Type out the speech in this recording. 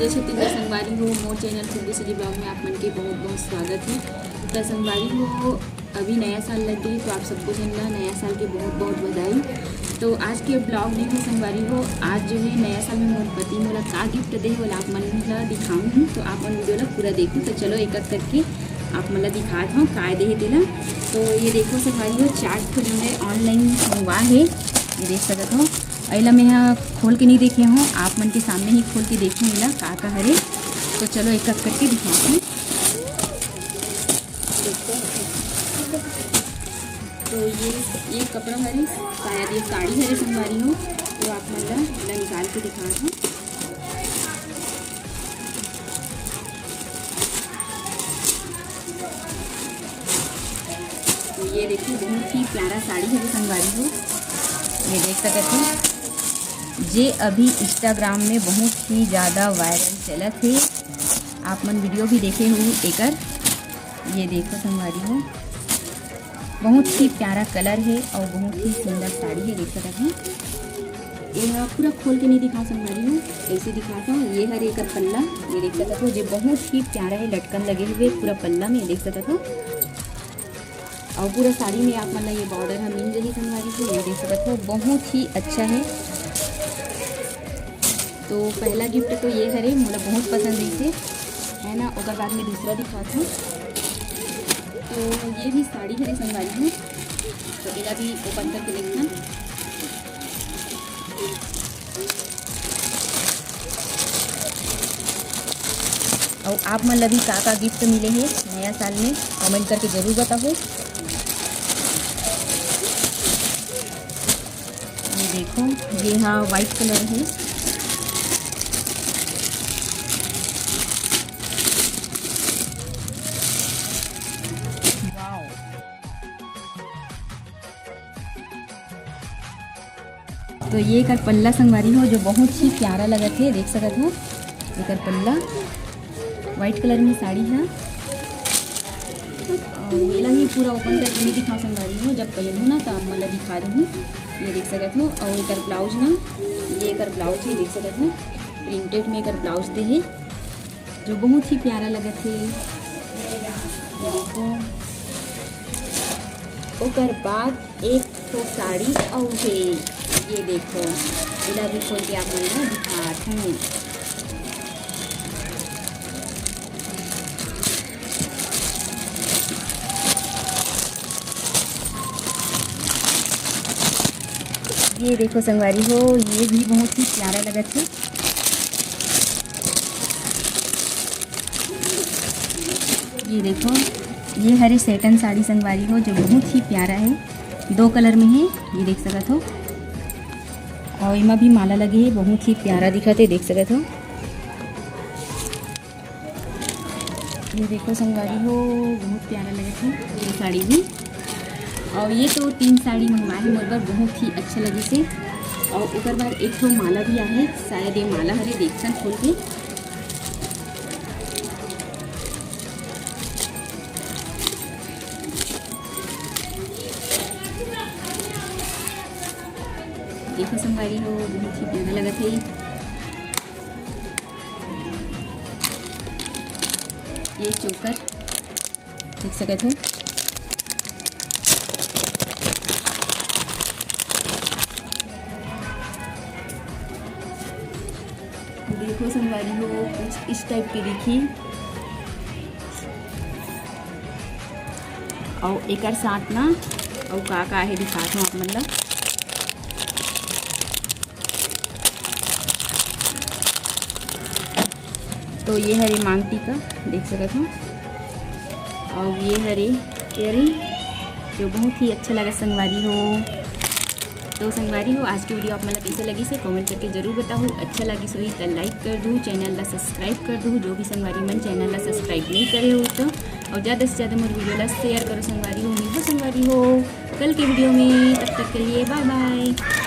जय छत्तीसगढ़ संगवारी हो मोर चैनल खुद से ब्लॉग में आप मन के बहुत बहुत स्वागत है। तो संगवारी हो अभी नया साल लग गई तो आप सबको जनला नया साल के बहुत बहुत बधाई। तो आज के ब्लॉग में हो संगवारी हो आज जो है नया साल में मोर पति मोला का गिफ्ट दे बोला आप मन ला दिखाऊँ तो आप मन वीडियो ला पूरा देखूँ। तो चलो एक एक करके आप मन ला दिखात हूँ का दे तेला। तो ये देखो संगवारी हो चार्ट को जो है ऑनलाइन मंगवा है, ये देख सकते हो। अला मैं यहाँ खोल के नहीं देखे हूँ, आप मन के सामने ही खोल के देखूँ इला का हरे। तो चलो एक एक करके दिखाती हूँ। तो ये कपड़ा हरे, शायद ये साड़ी हरे संगवारी हो, तो आप मन ला निकाल के दिखात हूँ। तो ये देखिए बहुत ही प्यारा साड़ी हरे संगवारी हो, ये देख सकते हो। जे अभी इंस्टाग्राम में बहुत ही ज़्यादा वायरल चलत है, आप मन वीडियो भी देखे हुए एकर। ये देखो संगवारी हो बहुत ही प्यारा कलर है और बहुत ही सुंदर साड़ी है, देख सकते हैं। ये पूरा खोल के नहीं दिखा संगवारी हो, ऐसे दिखाता हूँ। ये हर एकर पल्ला, ये देख सकते हो, जो बहुत ही प्यारा है, लटकन लगे हुए पूरा पल्ला में, देख सकते हो। और पूरा साड़ी में आप मतलब ये बॉर्डर हम मिल रही संगवारी को, ये देख सकते हो, बहुत ही अच्छा है। तो पहला गिफ्ट तो ये हरे मोला बहुत पसंद आई है ना। और बाद में दूसरा दिखाता हूँ। तो ये भी साड़ी हरे संगवारी है, तो इला भी ओपन करके देखना। और आप मन भी का गिफ्ट मिले हैं नया साल में कमेंट करके ज़रूर बताओ। ये देखो ये हाँ वाइट कलर है, तो ये कर पल्ला संगवारी हो जो बहुत ही प्यारा लगत है, देख सकत हो। ये कर पल्ला वाइट कलर में साड़ी है, और ये ही पूरा ओपन करके नहीं दिखा संगवारी हो, जब पहनूँ ना तो आप मतलब दिखा दूँ। ये देख सकते हो। और एक ब्लाउज ना, ये एक ब्लाउज है, देख सकते हो, प्रिंटेड में एक ब्लाउज दे है जो बहुत ही प्यारा लगत है। ये देखो ओकर बाद एक तो साड़ी और है, ये देखो इला भी खोल के आप लोग दिखाते हैं। ये देखो संगवारी हो, ये भी बहुत ही प्यारा लगत है। ये देखो ये हरे सेटन साड़ी संगवारी हो जो बहुत ही प्यारा है, 2 कलर में है, ये देख सकते हो। और इमा भी माला लगी है, बहुत ही प्यारा दिखते, देख सकते हो। ये देखो संगवारी हो बहुत प्यारा लगे थे ये साड़ी भी। और ये तो 3 साड़ी मंगवाए हैं मोर बर, बहुत ही अच्छा लगी से। और उसके बाद एक तो माला भी आहे, शायद ये माला हरे, देखसन खोल के। देखो संगवारी हो बहुत ही प्यारा लगा था। ये चोकर देख सकते हो। देखो संगवारी हो कुछ इस टाइप की दिखी, और एक साथ ना और का है दिखाता हूँ आप मतलब। तो ये हरे मांग टीका देख सकते हो, और ये हरे इयरिंग जो बहुत ही अच्छा लगा संगवारी हो। तो संगवारी हो आज की वीडियो आप मतलब कैसे लगी से कमेंट करके जरूर बताओ। अच्छा लगी सो तो लाइक कर दूँ, चैनल ला सब्सक्राइब कर दूँ, जो भी संगवारी मन चैनल ला सब्सक्राइब नहीं करे हो तो। और ज़्यादा से ज़्यादा मेरे वीडियो ला शेयर करो संगवारी हो। मिलो संगवारी हो कल के वीडियो में, तब तक के लिए बाय बाय।